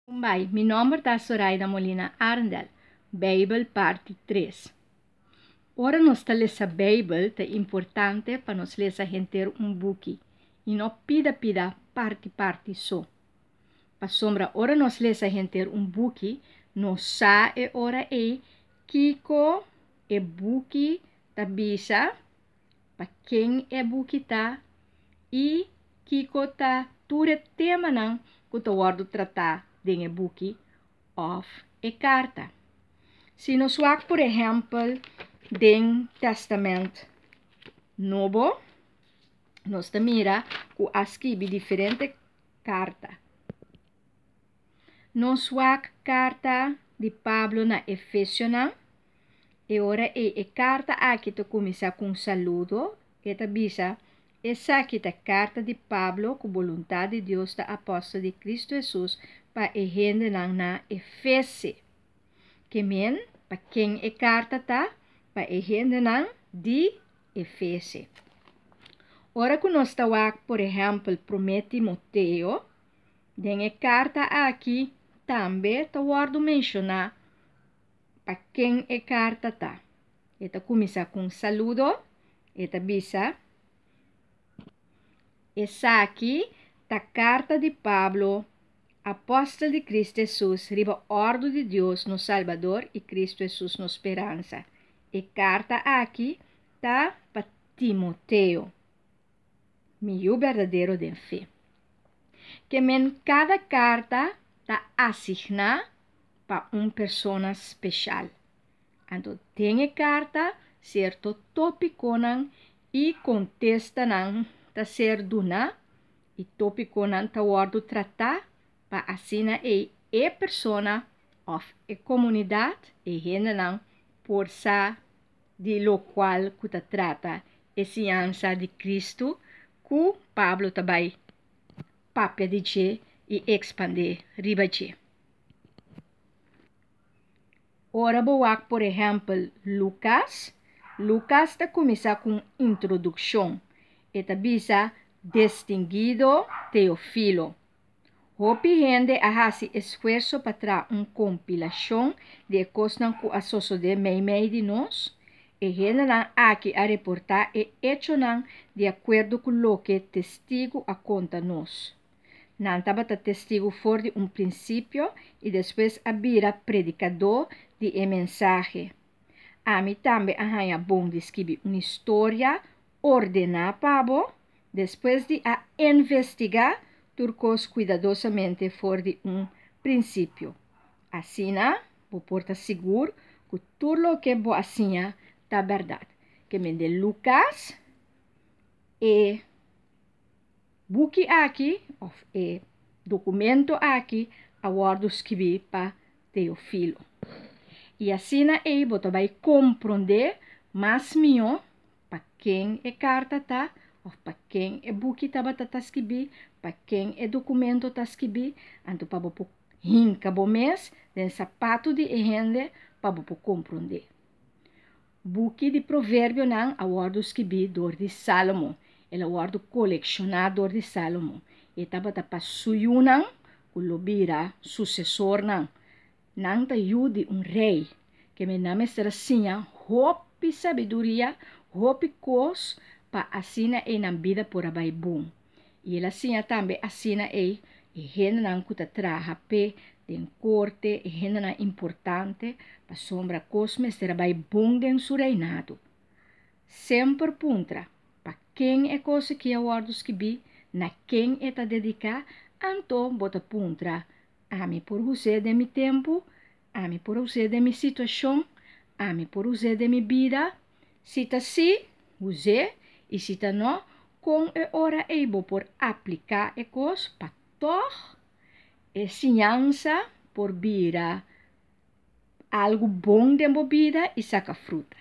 Bem, meu nome é Zoraida Molina Arndel, Bíblia parte 3. Ora nós lemos a Bíblia, é importante para nós ler inteiro buque, e não pida parte só. Para sombra, ora nós lemos inteiro buque, nós sabe ora kiko é buque da bisa, para quem é buque tá, e kiko tá ture tema não, que tu guardo tratar de buque of e carta. Se nós vamos, por exemplo, do Testamento Novo, nós mira que escreve diferente carta. Nós vamos carta de Pablo na Efésio, e ora é carta aqui que começa com saludo, e tabisa essa aqui é a carta de Pablo com vontade de Deus da apóstolo de Cristo Jesus para a gente na Efésio. Que men, para quem é carta tá, para a gente de Efésio. Ora que nós estamos, por exemplo, para Timoteo, tem carta aqui também está guardo mencionar para quem é carta tá. Esta começa com saludo, esta bisa. Essa aqui tá carta de Pablo, apóstolo de Cristo Jesus, riba ordem de Deus no Salvador e Cristo Jesus no esperança. E carta aqui tá para Timoteo, meu verdadeiro de fé. Que cada carta tá assignada para uma pessoa especial. Então, tem carta, certo tópico e contesta tá ser duna e tópico tá guardo tratar para assinar a pessoa of a comunidade e gente por sa de lo qual que ta trata a ciência de Cristo que Pablo também papia de che e expandir riba che. Ora boa, por exemplo, Lucas está começa com introdução. Eta bisa distinguido Teofilo. Hopi gente hace esfuerzo para traer una compilación de cosas que asocio de mei de nos. E gente aquí a reportar e hecho de acuerdo con lo que testigo a conta nos. Nantaba testigo for de un principio y después abira predicador de mensaje. A mí también arranha bom de escribir una historia, ordenar pabo, después de a investigar turcos cuidadosamente for de un principio. Assim, vou portar seguro que tudo lo que vou assinar tá verdade. Que me de Lucas e buque aqui, ou e documento aqui, aguardo escrever para Teofilo. E assim aí você vai compreender mais melhor para quem é carta tá, ou para quem é buque tá escrever, para quem é documento tá escrever, então para você hinca bom mês, den sapato de gente para você compreender. Buque de provérbio não, aguardo escrever dor de Salomão, ele aguardo colecionador de Salomão, e tava para suyunan, o lobira sucessor não tá ajude rei, que me nome será assim, hope sabedoria, hope cos, para assina e na vida por abai bom. E ele assim também assina e gente não que traga pe den corte, e gente não importante, para sombra cosme será abai bom den su reinado. Sempre puntra, para quem é coisa que eu guardo que bi, na quem é ta dedicar, então bota puntra, a mim por usar de meu tempo, a mim por usar de minha situação, a mim por usar de minha vida, se tá sim, usar, e se tá não, com a hora ebo por aplicar e coisa para toch, e ciência por vira algo bom de vida e saca fruta.